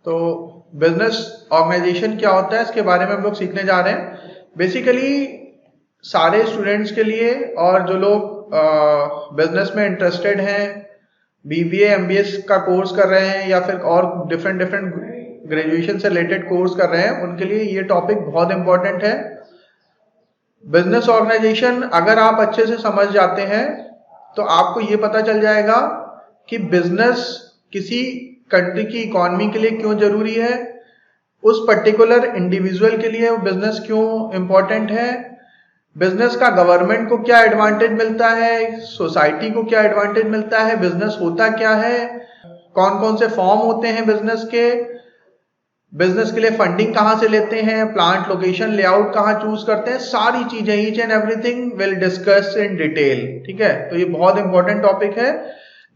तो business organisation क्या होता है इसके बारे में हम लोग सीखने जा रहे हैं। बेसिकली सारे स्टूडेंट्स के लिए और जो लोग बिजनेस में इंटरेस्टेड हैं, बीबीए एमबीए का कोर्स कर रहे हैं या फिर और डिफरेंट ग्रेजुएशन से रिलेटेड कोर्स कर रहे हैं, उनके लिए ये टॉपिक बहुत इंपॉर्टेंट है। बिजनेस ऑर्गेनाइजेशन अगर आप अच्छे से समझ जाते हैं तो आपको ये पता चल जाएगा कि बिजनेस किसी कंट्री की इकोनॉमी के लिए क्यों जरूरी है, उस पर्टिकुलर इंडिविजुअल के लिए वो बिजनेस क्यों इम्पोर्टेंट है, बिजनेस का गवर्नमेंट को क्या एडवांटेज मिलता है, सोसाइटी को क्या एडवांटेज मिलता है, बिजनेस होता क्या है, कौन कौन से फॉर्म होते हैं बिजनेस के, बिजनेस के लिए फंडिंग कहाँ से लेते हैं, प्लांट लोकेशन लेआउट कहाँ चूज करते हैं, सारी चीजें each and everything will discuss in detail. ठीक है, तो ये बहुत इंपॉर्टेंट टॉपिक है।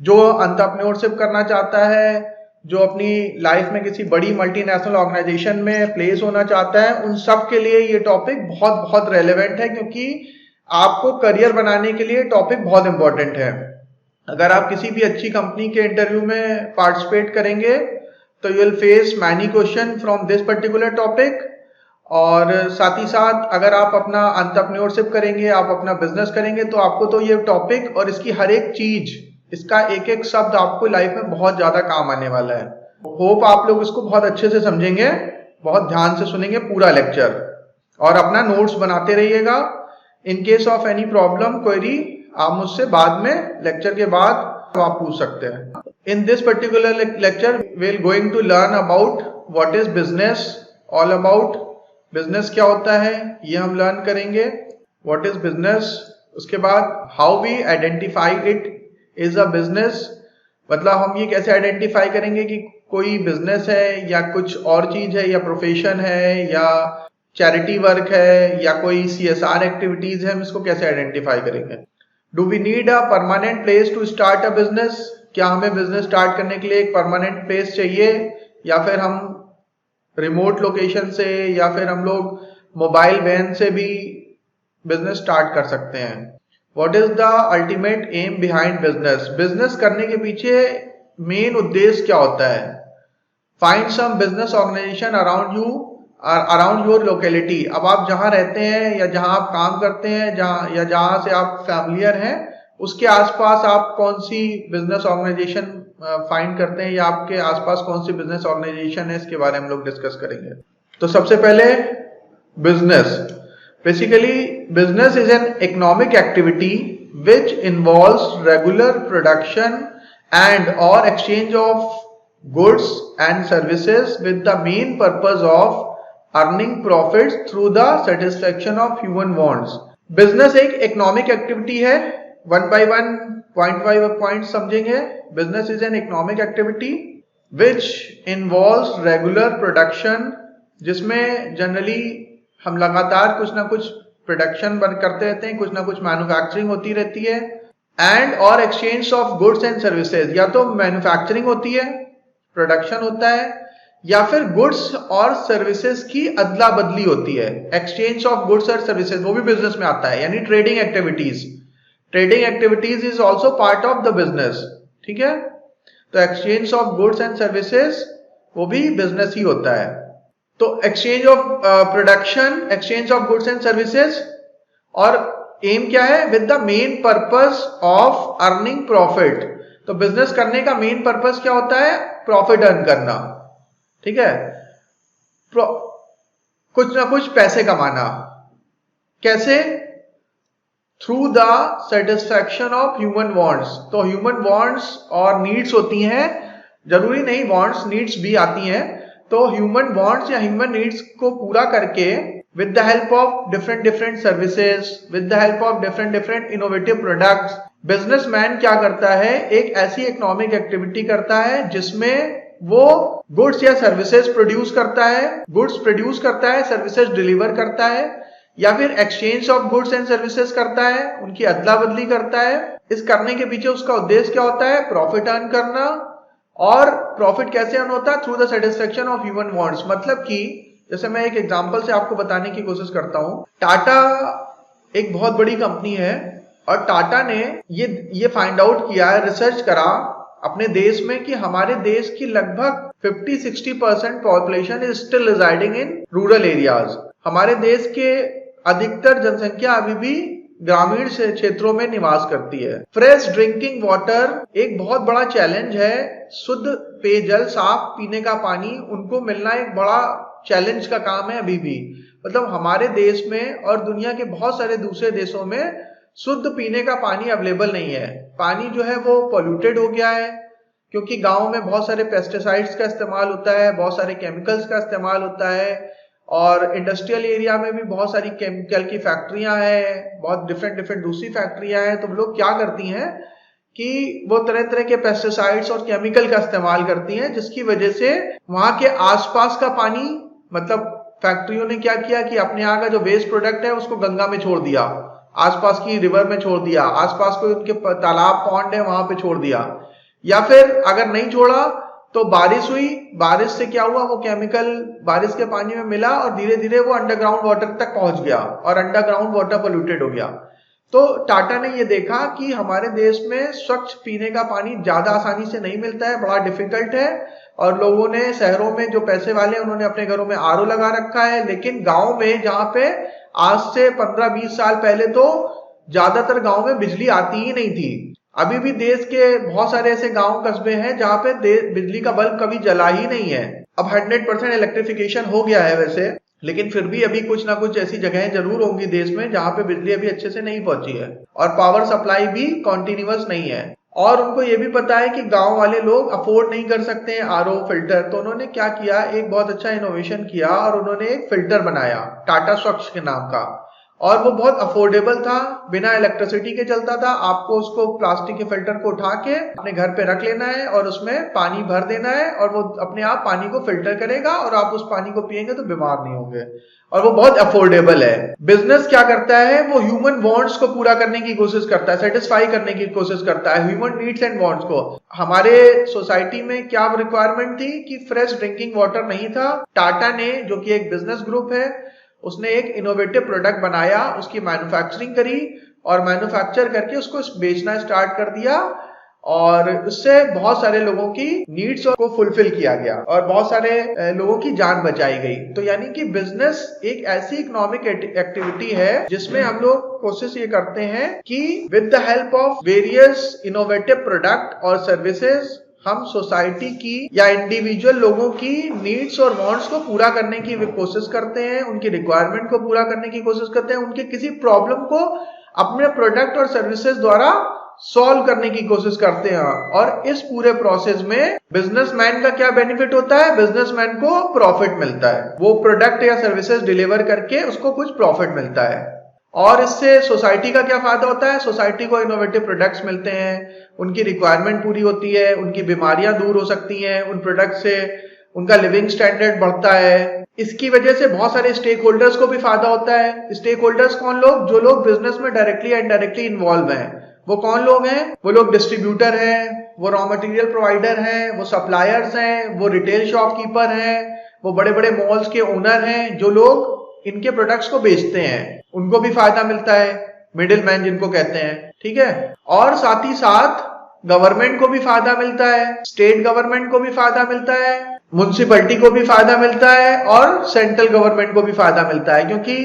जो एंटरप्रेन्योरशिप करना चाहता है, जो अपनी लाइफ में किसी बड़ी मल्टीनेशनल ऑर्गेनाइजेशन में प्लेस होना चाहता है, उन सब के लिए ये टॉपिक बहुत बहुत रेलेवेंट है, क्योंकि आपको करियर बनाने के लिए टॉपिक बहुत इंपॉर्टेंट है। अगर आप किसी भी अच्छी कंपनी के इंटरव्यू में पार्टिसिपेट करेंगे तो you will face many question from this particular topic. और साथ ही साथ अगर आप अपना एंटरप्रेन्योरशिप करेंगे, आप अपना बिजनेस करेंगे, तो आपको तो ये टॉपिक और इसकी हर एक चीज, इसका एक एक शब्द आपको लाइफ में बहुत ज्यादा काम आने वाला है। होप आप लोग इसको बहुत अच्छे से समझेंगे, बहुत ध्यान से सुनेंगे पूरा लेक्चर और अपना नोट्स बनाते रहिएगा। In case of any problem query आप मुझसे बाद में लेक्चर के बाद आप पूछ सकते हैं। In this particular lecture we are going to learn about what is business, all about business क्या होता है ये हम लर्न करेंगे, व्हाट इज बिजनेस। उसके बाद how we identify it is a business, मतलब हम ये कैसे आइडेंटिफाई करेंगे कि कोई बिजनेस है या कुछ और चीज है या प्रोफेशन है या चैरिटी वर्क है या कोई CSR एक्टिविटीज है, हम इसको कैसे आइडेंटिफाई करेंगे। Do we need a permanent place to start a business, क्या हमें बिजनेस स्टार्ट करने के लिए एक परमानेंट प्लेस चाहिए या फिर हम रिमोट लोकेशन से या फिर हम लोग मोबाइल वैन से भी बिजनेस स्टार्ट कर सकते हैं। What is the ultimate aim behind business? Business करने के पीछे मेन उद्देश्य क्या होता है। Find some business organization around you or around your locality। अब आप जहां रहते हैं या जहां आप काम करते हैं जहां से आप फैमिलियर हैं, उसके आसपास आप कौन सी बिजनेस ऑर्गेनाइजेशन फाइंड करते हैं या आपके आसपास कौन सी बिजनेस ऑर्गेनाइजेशन है, इसके बारे में हम लोग डिस्कस करेंगे। तो सबसे पहले business. Basically, business is an economic activity which involves regular production and or exchange of goods and services with the main purpose of earning profits through the satisfaction of human wants। Business एक economic activity है, one by one point by point समझेंगे। Business is an economic activity which involves regular production, जिसमें generally हम लगातार कुछ ना कुछ production बंद करते रहते हैं, कुछ ना कुछ मैन्युफैक्चरिंग होती रहती है। एंड और exchange of goods and services, या तो मैन्युफैक्चरिंग होती है, प्रोडक्शन होता है, या फिर गुड्स और सर्विसेज की अदला बदली होती है। एक्सचेंज ऑफ गुड्स और सर्विसेज वो भी बिजनेस में आता है, यानी trading activities. Trading activities is also part of the business. ठीक है, तो exchange of goods and services वो भी बिजनेस ही होता है। तो exchange of production, exchange of goods and services, और एम क्या है, with the main purpose of earning profit. तो बिजनेस करने का मेन पर्पस क्या होता है, प्रॉफिट अर्न करना। ठीक है, कुछ ना कुछ पैसे कमाना। कैसे, through the satisfaction of human wants. तो ह्यूमन वांट्स और नीड्स होती हैं, जरूरी नहीं वांट्स नीड्स भी आती हैं। तो ह्यूमन वांट्स या ह्यूमन नीड्स को पूरा करके with the help of different services, with the help of different innovative products, businessman क्या करता है, एक ऐसी इकोनॉमिक एक्टिविटी करता है जिसमें वो गुड्स या सर्विसेज प्रोड्यूस करता है, गुड्स प्रोड्यूस करता है, सर्विसेज डिलीवर करता है, या फिर exchange of goods and services करता है, उनकी अदला बदली करता है। इस करने के पीछे उसका उद्देश्य क्या होता है, प्रॉफिट अर्न करना। और प्रॉफिट कैसे अर्न होता है, through the satisfaction of human wants. मतलब कि जैसे मैं एक एग्जांपल से आपको बताने की कोशिश करता हूं। टाटा एक बहुत बड़ी कंपनी है और टाटा ने ये फाइंड आउट किया है, रिसर्च करा अपने देश में कि हमारे देश की लगभग 50-60% population is still residing in rural areas. हमारे देश के अधिकतर जनसंख्या अभी भी ग्रामीण क्षेत्रों में निवास करती है। फ्रेश ड्रिंकिंग वाटर एक बहुत बड़ा चैलेंज है। शुद्ध पेयजल, साफ पीने का पानी उनको मिलना एक बड़ा चैलेंज का काम है अभी भी। मतलब हमारे देश में और दुनिया के बहुत सारे दूसरे देशों में शुद्ध पीने का पानी अवेलेबल नहीं है। पानी जो है वो पॉल्यूटेड हो गया है, क्योंकि गांव में बहुत सारे पेस्टिसाइड्स का इस्तेमाल होता है, बहुत सारे केमिकल्स का इस्तेमाल होता है, और इंडस्ट्रियल एरिया में भी बहुत सारी केमिकल की फैक्ट्रियां हैं, बहुत डिफरेंट दूसरी फैक्ट्रियां हैं। तो लोग क्या करती हैं कि वो तरह तरह के पेस्टिसाइड्स और केमिकल का इस्तेमाल करती हैं, जिसकी वजह से वहां के आसपास का पानी, मतलब फैक्ट्रियों ने क्या किया कि अपने यहाँ का जो वेस्ट प्रोडक्ट है उसको गंगा में छोड़ दिया, आसपास की रिवर में छोड़ दिया, आसपास कोई उनके तालाब पॉन्ड है वहां पे छोड़ दिया। या फिर अगर नहीं छोड़ा तो बारिश हुई, बारिश से क्या हुआ, वो केमिकल बारिश के पानी में मिला और धीरे धीरे वो अंडरग्राउंड वाटर तक पहुंच गया और अंडरग्राउंड वाटर पोल्यूटेड हो गया। तो टाटा ने ये देखा कि हमारे देश में स्वच्छ पीने का पानी ज्यादा आसानी से नहीं मिलता है, बड़ा डिफिकल्ट है, और लोगों ने शहरों में जो पैसे वाले हैं उन्होंने अपने घरों में आरओ लगा रखा है। लेकिन गांव में, जहां पे आज से 15-20 साल पहले तो ज्यादातर गांव में बिजली आती ही नहीं थी, अभी भी देश के बहुत सारे ऐसे गांव कस्बे हैं जहां पे बिजली का बल्ब कभी जला ही नहीं है। अब 100% इलेक्ट्रिफिकेशन हो गया है वैसे, लेकिन फिर भी अभी कुछ ना कुछ ऐसी जगहें जरूर होंगी देश में जहां पे बिजली अभी अच्छे से नहीं पहुंची है, और पावर सप्लाई भी कॉन्टिन्यूअस नहीं है। और उनको ये भी पता है कि गांव वाले लोग अफोर्ड नहीं कर सकते हैं आरओ फिल्टर, तो उन्होंने क्या किया, एक बहुत अच्छा इनोवेशन किया और उन्होंने एक फिल्टर बनाया टाटा स्वच्छ के नाम का, और वो बहुत अफोर्डेबल था, बिना इलेक्ट्रिसिटी के चलता था। आपको उसको प्लास्टिक के फिल्टर को उठा के अपने घर पे रख लेना है और उसमें पानी भर देना है और वो अपने आप पानी को फिल्टर करेगा और आप उस पानी को पिएंगे तो बीमार नहीं होंगे, और वो बहुत अफोर्डेबल है। बिजनेस क्या करता है, वो ह्यूमन वांट्स को पूरा करने की कोशिश करता है, सेटिस्फाई करने की कोशिश करता है ह्यूमन नीड्स एंड वांट्स को। हमारे सोसाइटी में क्या रिक्वायरमेंट थी कि फ्रेश ड्रिंकिंग वाटर नहीं था। टाटा ने, जो कि एक बिजनेस ग्रुप है, उसने एक इनोवेटिव प्रोडक्ट बनाया, उसकी मैन्युफैक्चरिंग करी और मैन्युफैक्चर करके उसको बेचना स्टार्ट कर दिया, और उससे बहुत सारे लोगों की नीड्स को फुलफिल किया गया और बहुत सारे लोगों की जान बचाई गई। तो यानी कि बिजनेस एक ऐसी इकोनॉमिक एक्टिविटी है जिसमें हम लोग कोशिश ये करते हैं कि with the help of various innovative product और सर्विसेज हम सोसाइटी की या इंडिविजुअल लोगों की नीड्स और वांट्स को पूरा करने की कोशिश करते हैं, उनकी रिक्वायरमेंट को पूरा करने की कोशिश करते हैं, उनके किसी प्रॉब्लम को अपने प्रोडक्ट और सर्विसेज द्वारा सॉल्व करने की कोशिश करते हैं। और इस पूरे प्रोसेस में बिजनेसमैन का क्या बेनिफिट होता है, बिजनेसमैन को प्रॉफिट मिलता है, वो प्रोडक्ट या सर्विसेज डिलीवर करके उसको कुछ प्रॉफिट मिलता है। और इससे सोसाइटी का क्या फायदा होता है, सोसाइटी को इनोवेटिव प्रोडक्ट्स मिलते हैं, उनकी रिक्वायरमेंट पूरी होती है, उनकी बीमारियां दूर हो सकती हैं, उन प्रोडक्ट से उनका लिविंग स्टैंडर्ड बढ़ता है। इसकी वजह से बहुत सारे स्टेक होल्डर्स को भी फायदा होता है। स्टेक होल्डर्स कौन लोग, जो लोग बिजनेस में डायरेक्टली या इनडायरेक्टली इन्वॉल्व हैं। वो कौन लोग हैं, वो लोग डिस्ट्रीब्यूटर हैं, वो रॉ मटेरियल प्रोवाइडर हैं, वो सप्लायर्स हैं, वो रिटेल शॉपकीपर हैं, वो बड़े बड़े मॉल्स के ओनर हैं, जो लोग इनके प्रोडक्ट्स को बेचते हैं, उनको भी फायदा मिलता है, मिडिल मैन जिनको कहते हैं, ठीक है। और साथ ही साथ गवर्नमेंट को भी फायदा मिलता है, स्टेट गवर्नमेंट को भी फायदा मिलता है, म्युनिसिपैलिटी को भी फायदा मिलता है, और सेंट्रल गवर्नमेंट को भी फायदा मिलता है, क्योंकि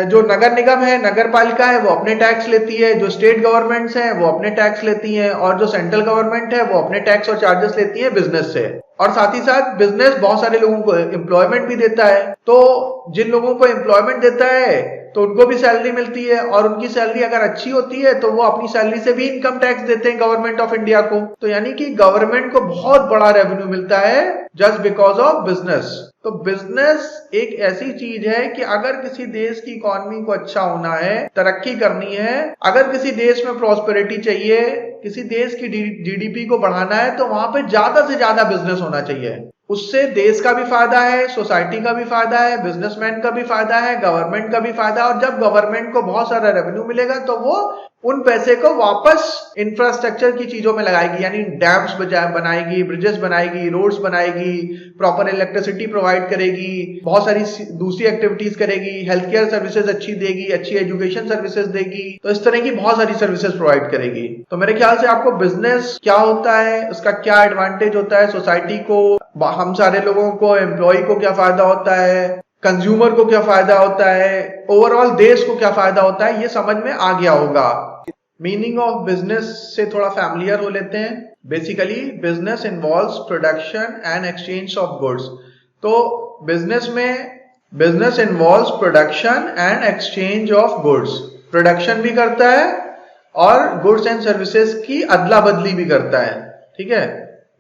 जो नगर निगम है, नगर पालिका है, वो अपने टैक्स लेती है, जो स्टेट गवर्नमेंट्स हैं वो अपने टैक्स लेती हैं, और जो सेंट्रल गवर्नमेंट है वो अपने टैक्स और चार्जेस लेती है बिजनेस से। और साथ ही साथ बिजनेस बहुत सारे लोगों को एम्प्लॉयमेंट भी देता है, तो जिन लोगों को एम्प्लॉयमेंट देता है तो उनको भी सैलरी मिलती है, और उनकी सैलरी अगर अच्छी होती है तो वो अपनी सैलरी से भी इनकम टैक्स देते हैं गवर्नमेंट ऑफ इंडिया को। तो यानी कि गवर्नमेंट को बहुत बड़ा रेवेन्यू मिलता है जस्ट बिकॉज ऑफ बिजनेस। तो बिजनेस एक ऐसी चीज है कि अगर किसी देश की इकोनॉमी को अच्छा होना है, तरक्की करनी है, अगर किसी देश में प्रॉस्पेरिटी चाहिए, किसी देश की जीडीपी को बढ़ाना है, तो वहां पे ज्यादा से ज्यादा बिजनेस होना चाहिए। उससे देश का भी फायदा है, सोसाइटी का भी फायदा है, बिजनेसमैन का भी फायदा है, गवर्नमेंट का भी फायदा है। और जब गवर्नमेंट को बहुत सारा रेवेन्यू मिलेगा तो वो उन पैसे को वापस इंफ्रास्ट्रक्चर की चीजों में लगाएगी, यानी डैम्स बनाएगी, ब्रिजेस बनाएगी, रोड्स बनाएगी, प्रॉपर इलेक्ट्रिसिटी प्रोवाइड करेगी, बहुत सारी दूसरी एक्टिविटीज करेगी, हेल्थ केयर सर्विसेज अच्छी देगी, अच्छी एजुकेशन सर्विसेज देगी, तो इस तरह की बहुत सारी सर्विसेज प्रोवाइड करेगी। तो मेरे ख्याल से आपको बिजनेस क्या होता है, उसका क्या एडवांटेज होता है सोसाइटी को, हम सारे लोगों को, एम्प्लॉय को क्या फायदा होता है, कंज्यूमर को क्या फायदा होता है, ओवरऑल देश को क्या फायदा होता है, ये समझ में आ गया होगा। मीनिंग ऑफ बिजनेस से थोड़ा फैमिलियर हो लेते हैं। Basically business involves production and exchange of goods. तो बिजनेस में business involves production and exchange of goods, production भी करता है और गुड्स एंड सर्विसेज की अदला बदली भी करता है। ठीक है,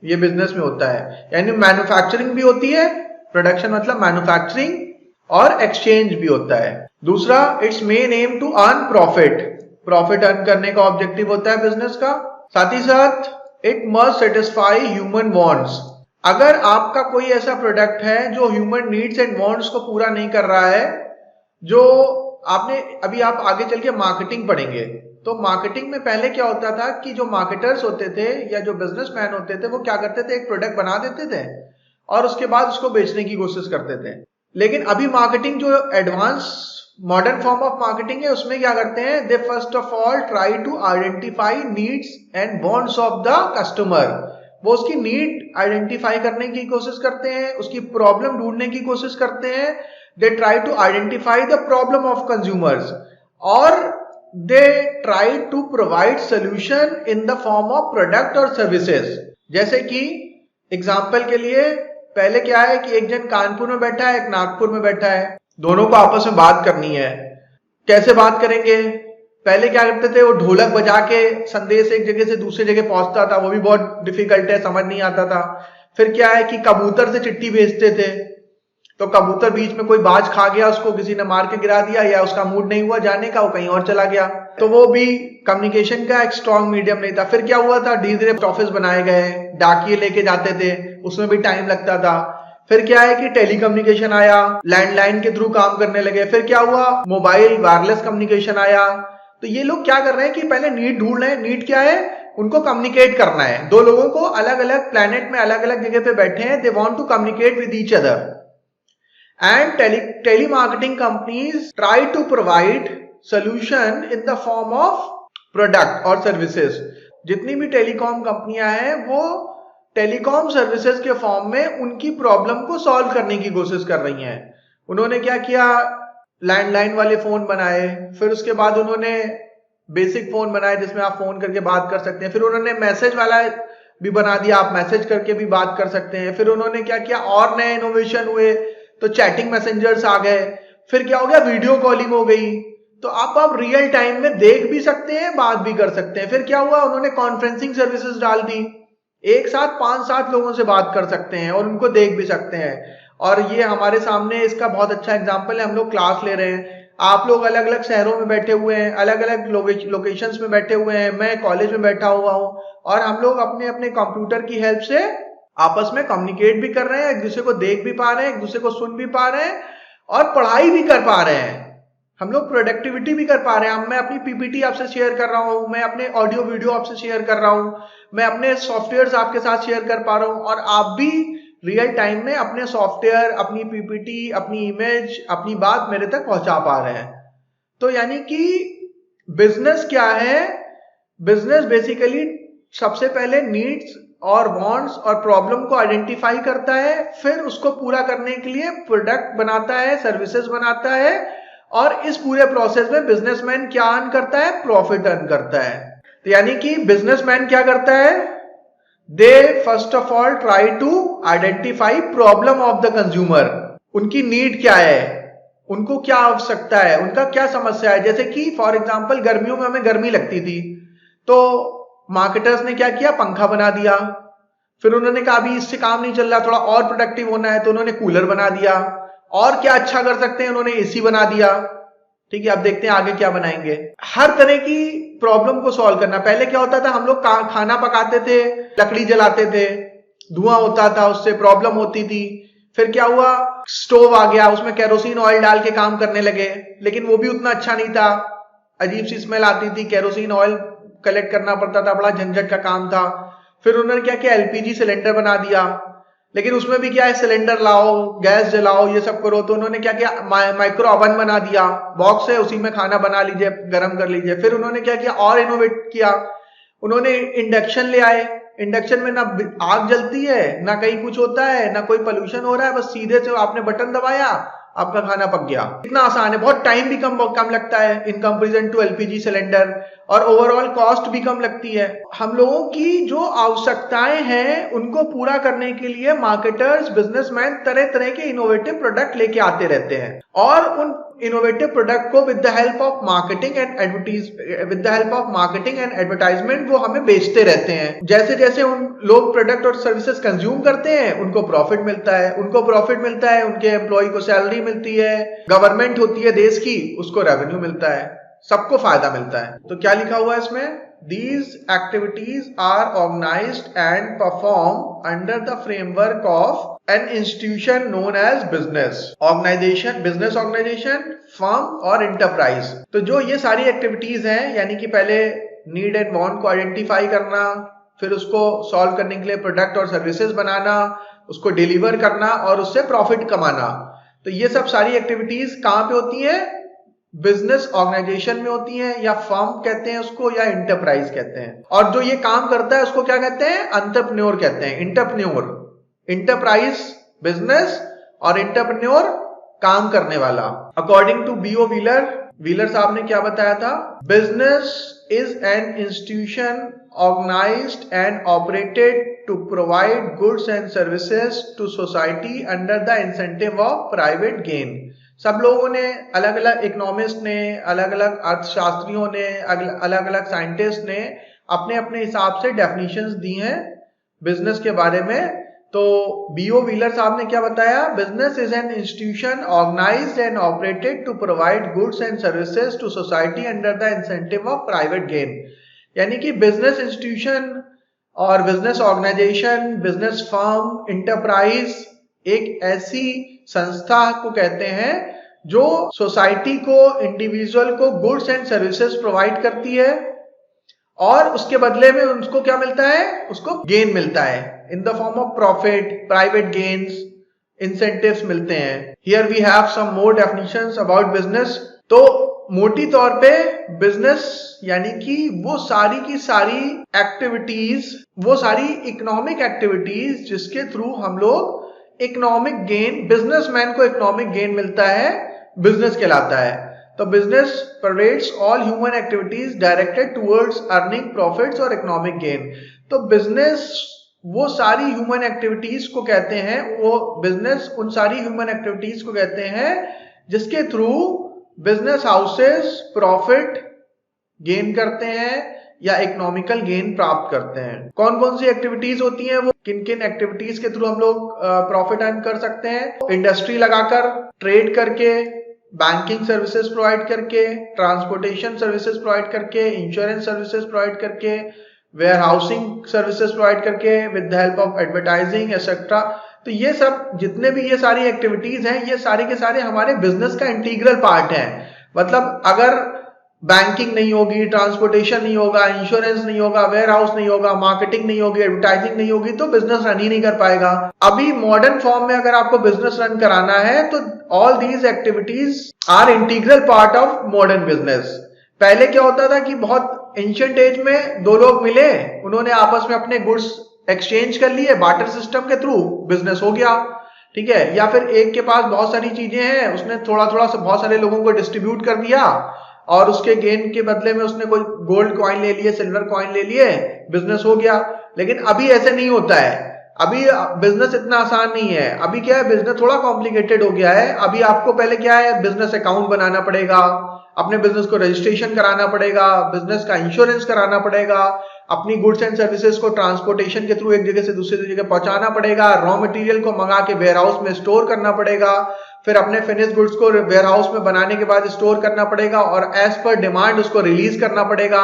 ये बिजनेस में होता है, यानी मैन्युफैक्चरिंग भी होती है, प्रोडक्शन मतलब मैन्युफैक्चरिंग, और एक्सचेंज भी होता है। दूसरा, its main aim to earn profit, profit earn करने का ऑब्जेक्टिव होता है बिजनेस का। साथ ही साथ it must satisfy human wants. अगर आपका कोई ऐसा प्रोडक्ट है जो ह्यूमन नीड्स एंड वांट्स को पूरा नहीं कर रहा है, जो आपने अभी आप आगे चल के मार्केटिंग पढ़ेंगे, तो मार्केटिंग में पहले क्या होता था कि जो मार्केटर्स होते थे या जो बिजनेसमैन होते थे वो क्या करते थे, एक प्रोडक्ट बना देते थे और उसके बाद उसको बेचने की कोशिश करते थे। लेकिन अभी मार्केटिंग जो advance modern form of marketing है उसमें क्या करते हैं, they first of all try to identify needs and wants of the customer. वो उसकी नीड आइडेंटिफाई करने की कोशिश करते हैं, उसकी प्रॉब्लम ढूंढने की कोशिश करते हैं। They try to identify the problem of consumers और they try to provide solution in the form of product और सर्विसेज। जैसे कि एग्जाम्पल के लिए, पहले क्या है कि एक जन कानपुर में बैठा है, एक नागपुर में बैठा है, दोनों को आपस में बात करनी है। कैसे बात करेंगे? पहले क्या करते थे, वो ढोलक बजा के संदेश एक जगह से दूसरी जगह पहुंचता था, वो भी बहुत डिफिकल्ट है, समझ नहीं आता था। फिर क्या है कि कबूतर से चिट्ठी भेजते थे, तो कबूतर बीच में कोई बाज खा गया, उसको किसी ने मार के गिरा दिया, या उसका मूड नहीं हुआ जाने का, वो कहीं और चला गया, तो वो भी कम्युनिकेशन का एक स्ट्रॉन्ग मीडियम नहीं था। फिर क्या हुआ था, धीरे धीरे ऑफिस बनाए गए, डाकिये लेके जाते थे, उसमें भी टाइम लगता था। फिर क्या है कि टेलीकम्युनिकेशन आया, लैंडलाइन के थ्रू काम करने लगे। फिर क्या हुआ, मोबाइल वायरलेस कम्युनिकेशन आया। तो ये लोग क्या कर रहे हैं कि पहले नीड ढूंढ रहे हैं। नीड क्या है, उनको कम्युनिकेट करना है। दो लोगों को अलग अलग प्लेनेट में अलग अलग जगह पे बैठे हैं, they want to communicate with each other. And telemarketing companies try to provide solution in the form of product और services। जितनी भी टेलीकॉम कंपनियां हैं वो टेलीकॉम सर्विसेज के फॉर्म में उनकी प्रॉब्लम को सॉल्व करने की कोशिश कर रही हैं। उन्होंने क्या किया, लैंडलाइन वाले फोन बनाए, फिर उसके बाद उन्होंने बेसिक फोन बनाए जिसमें आप फोन करके बात कर सकते हैं। फिर उन्होंने मैसेज वाला भी बना दिया, आप मैसेज करके भी बात कर सकते हैं। फिर उन्होंने क्या किया, और नए इनोवेशन हुए, तो चैटिंग मैसेंजर्स आ गए। फिर क्या हो गया, वीडियो कॉलिंग हो गई, तो आप रियल टाइम में देख भी सकते हैं, बात भी कर सकते हैं। फिर क्या हुआ, उन्होंने कॉन्फ्रेंसिंग सर्विसेज डाल दी, एक साथ 5-7 लोगों से बात कर सकते हैं और उनको देख भी सकते हैं। और ये हमारे सामने इसका बहुत अच्छा एग्जांपल है, हम लोग क्लास ले रहे हैं, आप लोग अलग अलग शहरों में बैठे हुए हैं, अलग अलग लोकेशंस में बैठे हुए हैं, मैं कॉलेज में बैठा हुआ हूं, और हम लोग अपने अपने कंप्यूटर की हेल्प से आपस में कम्युनिकेट भी कर रहे हैं, एक दूसरे को देख भी पा रहे हैं, एक दूसरे को सुन भी पा रहे हैं, और पढ़ाई भी कर पा रहे हैं। हम लोग प्रोडक्टिविटी भी कर पा रहे हैं। मैं अपनी पीपीटी आपसे शेयर कर रहा हूं, मैं अपने ऑडियो वीडियो आपसे शेयर कर रहा हूं, मैं अपने सॉफ्टवेयर आपके साथ शेयर कर पा रहा हूं, और आप भी रियल टाइम में अपने सॉफ्टवेयर, अपनी पीपीटी, अपनी इमेज, अपनी बात मेरे तक पहुंचा पा रहे हैं। तो यानी कि बिजनेस क्या है, बिजनेस बेसिकली सबसे पहले नीड्स और वांट्स और प्रॉब्लम को आइडेंटिफाई करता है, फिर उसको पूरा करने के लिए प्रोडक्ट बनाता है, सर्विसेज बनाता है, और इस पूरे प्रोसेस में बिजनेसमैन क्या अर्न करता है, प्रॉफिट अर्न करता है। तो यानी कि बिजनेसमैन क्या करता है, they first of all try to identify problem of the consumer. उनकी नीड क्या है, उनको क्या आवश्यकता है, उनका क्या समस्या है। जैसे कि फॉर एग्जांपल गर्मियों में हमें गर्मी लगती थी, तो मार्केटर्स ने क्या किया, पंखा बना दिया। फिर उन्होंने कहा अभी इससे काम नहीं चल रहा, थोड़ा और प्रोडक्टिव होना है, तो उन्होंने कूलर बना दिया। और क्या अच्छा कर सकते हैं, उन्होंने एसी बना दिया। ठीक है, अब देखते हैं आगे क्या बनाएंगे। हर तरह की प्रॉब्लम को सॉल्व करना। पहले क्या होता था, हम लोग खाना पकाते थे, लकड़ी जलाते थे, धुआं होता था, उससे प्रॉब्लम होती थी। फिर क्या हुआ, स्टोव आ गया, उसमें केरोसिन ऑयल डाल के काम करने लगे, लेकिन वो भी उतना अच्छा नहीं था, अजीब सी स्मेल आती थी, केरोसिन ऑयल कलेक्ट करना पड़ता था, बड़ा झंझट का काम था। फिर उन्होंने क्या किया, एलपीजी सिलेंडर बना दिया, लेकिन उसमें भी क्या है, सिलेंडर लाओ, गैस जलाओ, ये सब करो। तो उन्होंने क्या किया, माइक्रो ओवन बना दिया, बॉक्स है उसी में खाना बना लीजिए, गर्म कर लीजिए। फिर उन्होंने क्या किया, और इनोवेट किया, उन्होंने इंडक्शन ले आए। इंडक्शन में ना आग जलती है, ना कहीं कुछ होता है, ना कोई पोल्यूशन हो रहा है, बस सीधे से आपने बटन दबाया, आपका खाना पक गया। इतना आसान है, बहुत टाइम भी कम लगता है in comparison to LPG cylinder, और ओवरऑल कॉस्ट भी कम लगती है। हम लोगों की जो आवश्यकताएं हैं उनको पूरा करने के लिए मार्केटर्स, बिजनेसमैन तरह तरह के इनोवेटिव प्रोडक्ट लेके आते रहते हैं, और उन इनोवेटिव प्रोडक्ट को with the help of marketing and advertisement वो हमें बेचते रहते हैं। जैसे जैसे उन लोग प्रोडक्ट और सर्विसेज कंज्यूम करते हैं, उनको प्रॉफिट मिलता है, उनके एम्प्लॉय को सैलरी मिलती है, गवर्नमेंट होती है देश की, उसको रेवेन्यू मिलता है, सबको फायदा मिलता है। तो क्या लिखा हुआ है इसमें, These activities are organized and performed under the framework of an institution known as business organization, firm और enterprise। तो जो ये सारी एक्टिविटीज हैं, यानी कि पहले नीड एंड वांट को आइडेंटिफाई करना, फिर उसको सॉल्व करने के लिए प्रोडक्ट और सर्विसेज बनाना, उसको डिलीवर करना और उससे प्रॉफिट कमाना। तो ये सब सारी एक्टिविटीज कहाँ पे होती है, बिजनेस ऑर्गेनाइजेशन में होती हैं, या फर्म कहते हैं उसको, या इंटरप्राइज कहते हैं। और जो ये काम करता है उसको क्या कहते हैं, एंटरप्रेन्योर कहते हैं। इंटरप्राइज बिजनेस और एंटरप्रेन्योर काम करने वाला। अकॉर्डिंग टू बीओ व्हीलर साहब ने क्या बताया था, business is an institution organized and operated to provide goods and services to society under the incentive of private gain। सब लोगों ने, अलग अलग इकोनॉमिस्ट ने, अलग अलग अर्थशास्त्रियों ने, अलग अलग साइंटिस्ट ने अपने अपने हिसाब से डेफिनेशंस दी हैं बिजनेस के बारे में। तो बीओ व्हीलर साहब ने क्या बताया, business is an institution organised and operated to provide goods and services to society under the incentive of private gain. यानी कि बिजनेस इंस्टीट्यूशन और business organisation, business firm, enterprise एक ऐसी संस्था को कहते हैं जो सोसाइटी को, इंडिविजुअल को गुड्स एंड सर्विसेज प्रोवाइड करती है, और उसके बदले में उसको क्या मिलता है, उसको गेन मिलता है in the form of profit, private gains, incentives मिलते हैं। Here we have some more definitions about business. तो मोटी तौर पे बिजनेस यानी कि वो सारी की सारी एक्टिविटीज, वो सारी इकोनॉमिक एक्टिविटीज जिसके थ्रू हम लोग इकोनॉमिक गेन, बिजनेसमैन को इकोनॉमिक गेन मिलता है, बिजनेस कहलाता है। तो business pervades all human activities directed towards earning profits और इकोनॉमिक गेन। तो बिजनेस वो सारी ह्यूमन एक्टिविटीज को कहते हैं, वो बिजनेस उन सारी ह्यूमन एक्टिविटीज को कहते हैं जिसके through business houses profit gain करते हैं या इकोनॉमिकल गेन प्राप्त करते हैं। कौन कौन सी एक्टिविटीज होती हैं, वो किन किन एक्टिविटीज के थ्रू हम लोग प्रॉफिट अर्न कर सकते हैं, इंडस्ट्री लगाकर, ट्रेड करके, बैंकिंग सर्विसेज प्रोवाइड करके, ट्रांसपोर्टेशन सर्विसेज प्रोवाइड करके, इंश्योरेंस सर्विसेज प्रोवाइड करके, वेयर हाउसिंग सर्विसेज प्रोवाइड करके, with the help of advertising etcetera. तो ये सब जितने भी ये सारी एक्टिविटीज हैं, ये सारे के सारे हमारे बिजनेस का इंटीग्रल पार्ट है। मतलब अगर बैंकिंग नहीं होगी, ट्रांसपोर्टेशन नहीं होगा, इंश्योरेंस नहीं होगा, वेयर हाउस नहीं होगा, मार्केटिंग नहीं होगी, एडवर्टाइजिंग नहीं होगी, तो बिजनेस रन ही नहीं कर पाएगा। अभी मॉडर्न फॉर्म में अगर आपको बिजनेस रन कराना है तो all these activities are integral part of modern business. पहले क्या होता था कि बहुत एंशिएंट एज में दो लोग मिले, उन्होंने आपस में अपने गुड्स एक्सचेंज कर लिए, बार्टर सिस्टम के थ्रू बिजनेस हो गया, ठीक है। या फिर एक के पास बहुत सारी चीजें हैं, उसने थोड़ा थोड़ा से बहुत सारे लोगों को डिस्ट्रीब्यूट कर दिया, और उसके गेन के बदले में उसने कोई गोल्ड कॉइन ले लिए, सिल्वर कॉइन ले लिए, बिजनेस हो गया। लेकिन अभी ऐसे नहीं होता है, अभी बिजनेस इतना आसान नहीं है। अभी क्या है, बिजनेस थोड़ा कॉम्प्लिकेटेड हो गया है। अभी आपको पहले क्या है, बिजनेस अकाउंट बनाना पड़ेगा, अपने बिजनेस को रजिस्ट्रेशन कराना पड़ेगा, बिजनेस का इंश्योरेंस कराना पड़ेगा, अपनी गुड्स एंड सर्विसेज को ट्रांसपोर्टेशन के थ्रू एक जगह से दूसरी जगह पहुंचाना पड़ेगा, रॉ मटेरियल को मंगा के वेयरहाउस में स्टोर करना पड़ेगा, फिर अपने फिनिश गुड्स को वेयरहाउस में बनाने के बाद स्टोर करना पड़ेगा और एज पर डिमांड उसको रिलीज करना पड़ेगा।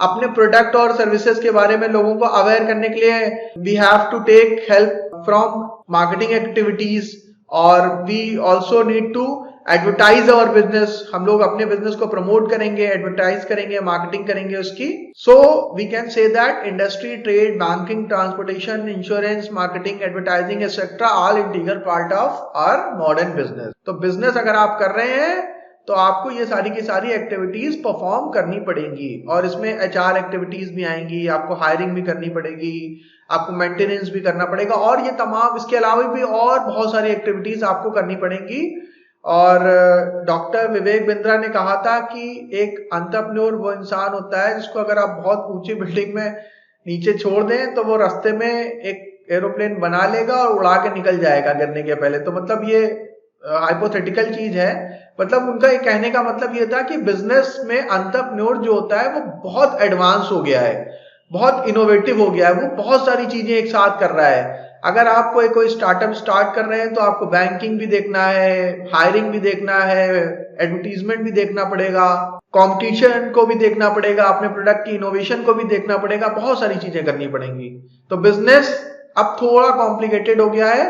अपने प्रोडक्ट और सर्विसेज के बारे में लोगों को अवेयर करने के लिए we have to take help from marketing activities और we also need to advertise our business. हम लोग अपने बिजनेस को प्रमोट करेंगे, एडवर्टाइज करेंगे, मार्केटिंग करेंगे उसकी। So we can say that industry, trade, banking, transportation, insurance, marketing, advertising etcetera all integral part of our modern business. तो business अगर आप कर रहे हैं तो आपको ये सारी की सारी एक्टिविटीज परफॉर्म करनी पड़ेंगी और इसमें एचआर एक्टिविटीज भी आएंगी, आपको हायरिंग भी करनी पड़ेगी, आपको मेंटेनेंस भी करना पड़ेगा और ये तमाम इसके अलावा भी और बहुत सारी एक्टिविटीज आपको करनी पड़ेंगी। और डॉक्टर विवेक बिंद्रा ने कहा था कि एक एंटरप्रेन्योर वो इंसान होता है जिसको अगर आप बहुत ऊंची बिल्डिंग में नीचे छोड़ दें तो वो रास्ते में एक एरोप्लेन बना लेगा और उड़ा के निकल जाएगा गिरने के पहले। तो मतलब ये हाइपोथेटिकल चीज है। मतलब उनका ये कहने का मतलब ये था कि बिजनेस में एंटरप्रेन्योर जो होता है वो बहुत एडवांस हो गया है, बहुत इनोवेटिव हो गया है, वो बहुत सारी चीजें एक साथ कर रहा है। अगर आप कोई स्टार्टअप स्टार्ट कर रहे हैं तो आपको बैंकिंग भी देखना है, हायरिंग भी देखना है, एडवर्टीजमेंट भी देखना पड़ेगा, कंपटीशन को भी देखना पड़ेगा, अपने प्रोडक्ट की इनोवेशन को भी देखना पड़ेगा, बहुत सारी चीजें करनी पड़ेंगी। तो बिजनेस अब थोड़ा कॉम्प्लिकेटेड हो गया है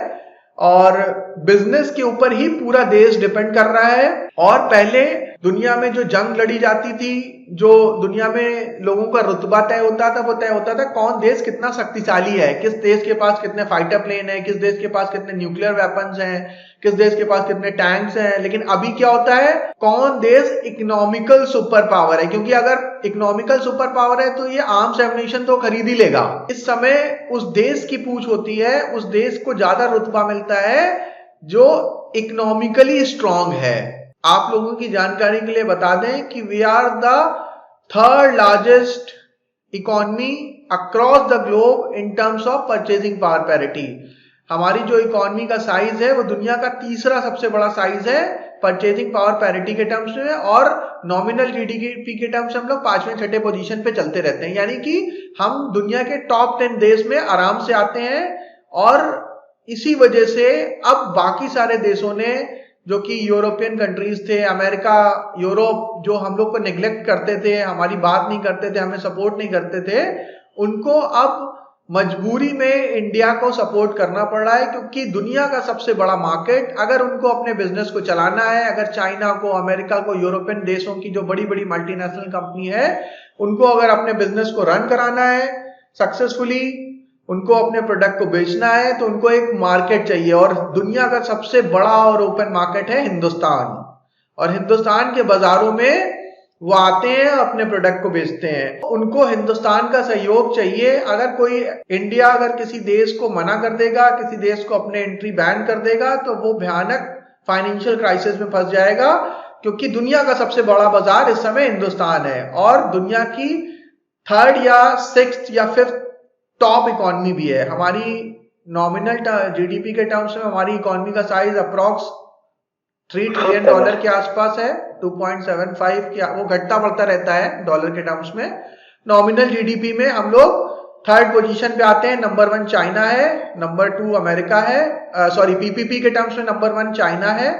और बिजनेस के ऊपर ही पूरा देश डिपेंड कर रहा है। और पहले दुनिया में जो जंग लड़ी जाती थी, जो दुनिया में लोगों का रुतबा तय होता था, वो तय होता था कौन देश कितना शक्तिशाली है, किस देश के पास कितने फाइटर प्लेन है, किस देश के पास कितने न्यूक्लियर वेपन्स हैं, किस देश के पास कितने टैंक्स हैं। लेकिन अभी क्या होता है, कौन देश इकोनॉमिकल सुपर पावर है, क्योंकि अगर इकोनॉमिकल सुपर पावर है तो ये आर्म्स एमुनिशन तो खरीद ही लेगा। इस समय उस देश की पूछ होती है, उस देश को ज्यादा रुतबा मिलता है जो इकोनॉमिकली स्ट्रांग है। आप लोगों की जानकारी के लिए बता दें कि we are the third largest economy across the globe in terms of purchasing power parity. हमारी जो इकोनॉमी का साइज है वो दुनिया का तीसरा सबसे बड़ा साइज है परचेजिंग पावर पैरिटी के टर्म्स में, और नॉमिनल जीडीपी के टर्म्स में हम लोग 5वें 6ठे पोजीशन पे चलते रहते हैं। यानी कि हम दुनिया के टॉप 10 देश में आराम से आते हैं। और इसी वजह से अब बाकी सारे देशों ने, जो कि यूरोपियन कंट्रीज थे, अमेरिका, यूरोप, जो हम लोग को निग्लेक्ट करते थे, हमारी बात नहीं करते थे, हमें सपोर्ट नहीं करते थे, उनको अब मजबूरी में इंडिया को सपोर्ट करना पड़ रहा है। क्योंकि दुनिया का सबसे बड़ा मार्केट, अगर उनको अपने बिजनेस को चलाना है, अगर चाइना को, अमेरिका को, यूरोपियन देशों की जो बड़ी बड़ी मल्टीनेशनल कंपनी है, उनको अगर अपने बिजनेस को रन कराना है सक्सेसफुली, उनको अपने प्रोडक्ट को बेचना है, तो उनको एक मार्केट चाहिए। और दुनिया का सबसे बड़ा और ओपन मार्केट है हिंदुस्तान, और हिंदुस्तान के बाजारों में वो आते हैं, अपने प्रोडक्ट को बेचते हैं। उनको हिंदुस्तान का सहयोग चाहिए। अगर कोई इंडिया अगर किसी देश को मना कर देगा, किसी देश को अपने एंट्री बैन कर देगा, तो वो भयानक फाइनेंशियल क्राइसिस में फंस जाएगा। क्योंकि दुनिया का सबसे बड़ा बाजार इस समय हिंदुस्तान है और दुनिया की 3rd या 6th या 5th टॉप इकोनॉमी भी है। हमारी नॉमिनल जीडीपी के टर्म्स में हमारी इकोनॉमी का साइज अप्रॉक्स $3 ट्रिलियन के आसपास है, 2.75 क्या, वो घटता बढ़ता रहता है डॉलर के टर्म्स में। नॉमिनल जीडीपी में हम लोग 3rd पोजीशन पे आते हैं। नंबर 1 चाइना है, नंबर 2 अमेरिका है, पीपीपी के टर्म्स में नंबर 1 चाइना है,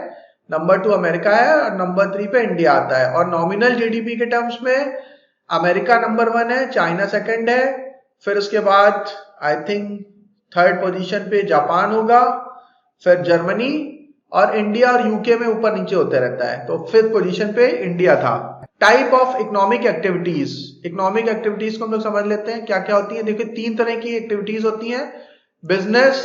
नंबर 2 अमेरिका है और नंबर 3 पे इंडिया आता है। और नॉमिनल जीडीपी के टर्म्स में अमेरिका नंबर 1 है, चाइना 2nd है, फिर उसके बाद आई थिंक 3rd पोजीशन पे जापान होगा, फिर जर्मनी, और इंडिया और यूके में ऊपर नीचे होते रहता है। तो 5th पोजीशन पे इंडिया था। Type of economic activities, economic activities को हम लोग समझ लेते हैं क्या क्या होती है। देखिए 3 तरह की एक्टिविटीज होती हैं, बिजनेस,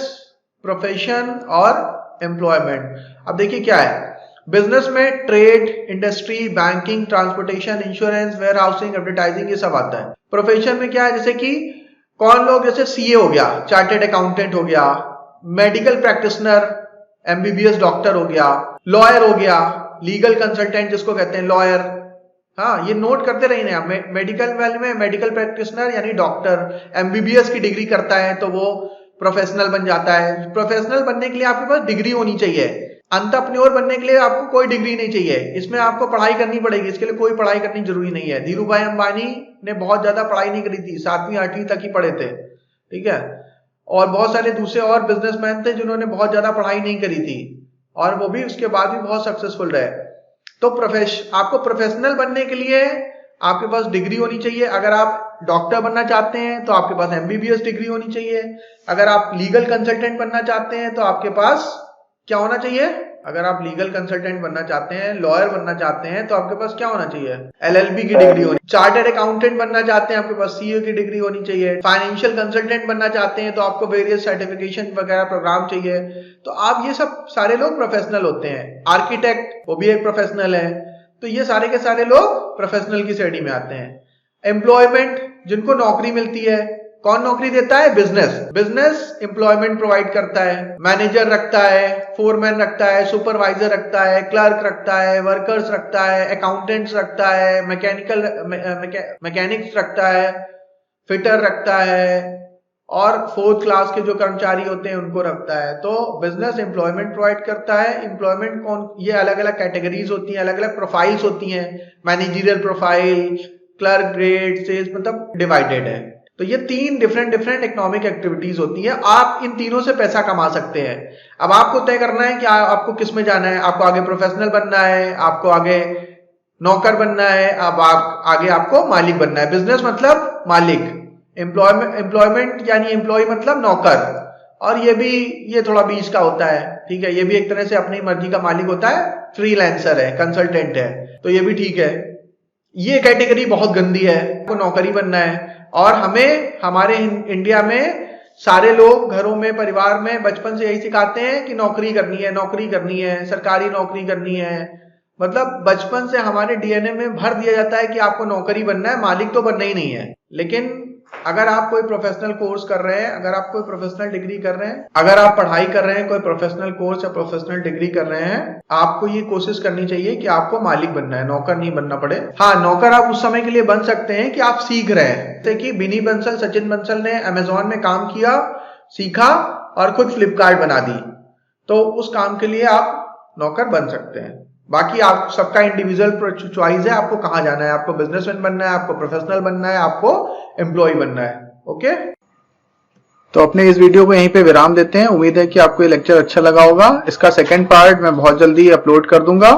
प्रोफेशन और एम्प्लॉयमेंट। अब देखिए क्या है, बिजनेस में trade, industry, banking, transportation, insurance, warehousing, advertising, ये सब आता है। प्रोफेशन में क्या है, जैसे कि कौन लोग, जैसे सीए हो गया, चार्टेड अकाउंटेंट हो गया, मेडिकल प्रैक्टिशनर, एमबीबीएस डॉक्टर हो गया, लॉयर हो गया, लीगल कंसल्टेंट जिसको कहते हैं लॉयर। हाँ, ये नोट करते रहिए आप। मेडिकल वाले में मेडिकल प्रैक्टिशनर यानी डॉक्टर, एमबीबीएस की डिग्री करता है तो वो प्रोफेशनल बन जाता है। प्रोफेशनल बनने के लिए आपके पास डिग्री होनी चाहिए। एंटरप्रेन्योर बनने के लिए आपको कोई डिग्री नहीं चाहिए, इसमें आपको पढ़ाई करनी पड़ेगी, इसके लिए कोई पढ़ाई करनी जरूरी नहीं है। धीरू भाई अंबानी ने बहुत ज्यादा पढ़ाई नहीं करी थी, 7वीं 8वीं तक ही पढ़े थे, ठीक है। और बहुत सारे दूसरे और बिजनेसमैन थे जिन्होंने बहुत ज्यादा पढ़ाई नहीं करी थी और वो भी उसके बाद भी बहुत सक्सेसफुल रहे। तो आपको प्रोफेशनल बनने के लिए आपके पास डिग्री होनी चाहिए। अगर आप डॉक्टर बनना चाहते हैं तो आपके पास MBBS डिग्री होनी चाहिए। अगर आप लीगल कंसल्टेंट बनना चाहते हैं तो आपके पास क्या होना चाहिए? अगर आप लीगल कंसल्टेंट बनना चाहते हैं, लॉयर बनना चाहते हैं तो आपके पास क्या होना चाहिए? LLB की डिग्री होनी। चार्टर्ड अकाउंटेंट बनना चाहते हैं आपके पास CA की डिग्री होनी चाहिए। फाइनेंशियल कंसल्टेंट बनना चाहते हैं तो आपको वेरियस सर्टिफिकेशन वगैरह प्रोग्राम चाहिए। तो आप ये सब सारे लोग प्रोफेशनल होते हैं। आर्किटेक्ट, वो भी एक प्रोफेशनल है। तो ये सारे के सारे लोग प्रोफेशनल की श्रेणी में आते हैं। एम्प्लॉयमेंट, जिनको नौकरी मिलती है, कौन नौकरी देता है? बिजनेस एम्प्लॉयमेंट प्रोवाइड करता है। मैनेजर रखता है, फोरमैन रखता है, सुपरवाइजर रखता है, क्लर्क रखता है, वर्कर्स रखता है, अकाउंटेंट्स रखता है, मैकेनिक्स रखता है, फिटर रखता है और 4th क्लास के जो कर्मचारी होते हैं उनको रखता है। तो बिजनेस एम्प्लॉयमेंट प्रोवाइड करता है। एम्प्लॉयमेंट ये अलग अलग कैटेगरीज होती हैं, अलग अलग प्रोफाइल्स होती हैं। Managerial profile, clerk grade, sales, मतलब डिवाइडेड है। तो ये 3 डिफरेंट इकोनॉमिक एक्टिविटीज होती हैं। आप इन तीनों से पैसा कमा सकते हैं। अब आपको तय करना है कि आपको किस में जाना है। आपको आगे प्रोफेशनल बनना है, आपको आगे नौकर बनना है, अब आगे आपको मालिक बनना है। बिजनेस मतलब मालिक, एम्प्लॉयमेंट यानी एम्प्लॉय मतलब नौकर, और ये थोड़ा बीच का होता है, ठीक है। ये भी एक तरह से अपनी मर्जी का मालिक होता है, फ्रीलांसर है, कंसल्टेंट है, तो ये भी ठीक है। ये कैटेगरी बहुत गंदी है, आपको नौकरी बनना है। और हमारे इंडिया में सारे लोग घरों में, परिवार में बचपन से यही सिखाते हैं कि नौकरी करनी है, सरकारी नौकरी करनी है। मतलब बचपन से हमारे DNA में भर दिया जाता है कि आपको नौकरी बनना है, मालिक तो बनना ही नहीं है। लेकिन अगर आप कोई प्रोफेशनल कोर्स कर रहे हैं, अगर आप कोई प्रोफेशनल डिग्री कर रहे हैं, अगर आप पढ़ाई कर रहे हैं, कोई प्रोफेशनल कोर्स या प्रोफेशनल डिग्री कर रहे हैं, आपको ये कोशिश करनी चाहिए कि आपको मालिक बनना है, नौकर नहीं बनना पड़े। हाँ, नौकर आप उस समय के लिए बन सकते हैं कि आप सीख रहे हैं। जैसे कि बिनी बंसल, सचिन बंसल ने अमेजोन में काम किया, सीखा और खुद फ्लिपकार्ट बना दी, तो उस काम के लिए आप नौकर बन सकते हैं। बाकी आप सबका इंडिविजुअल चॉइस है, आपको कहां जाना है। आपको बिजनेसमैन बनना है, आपको प्रोफेशनल बनना है, आपको एम्प्लॉय बनना है। ओके, तो अपने इस वीडियो को यहीं पे विराम देते हैं। उम्मीद है कि आपको ये लेक्चर अच्छा लगा होगा। इसका सेकंड पार्ट मैं बहुत जल्दी अपलोड कर दूंगा।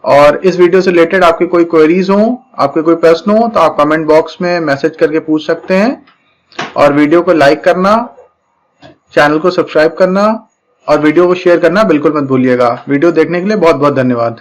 और इस वीडियो से रिलेटेड आपके कोई क्वेरीज हो, आपके कोई प्रश्न हो, तो आप कमेंट बॉक्स में मैसेज करके पूछ सकते हैं। और वीडियो को लाइक करना, चैनल को सब्सक्राइब करना और वीडियो को शेयर करना बिल्कुल मत भूलिएगा। वीडियो देखने के लिए बहुत बहुत धन्यवाद।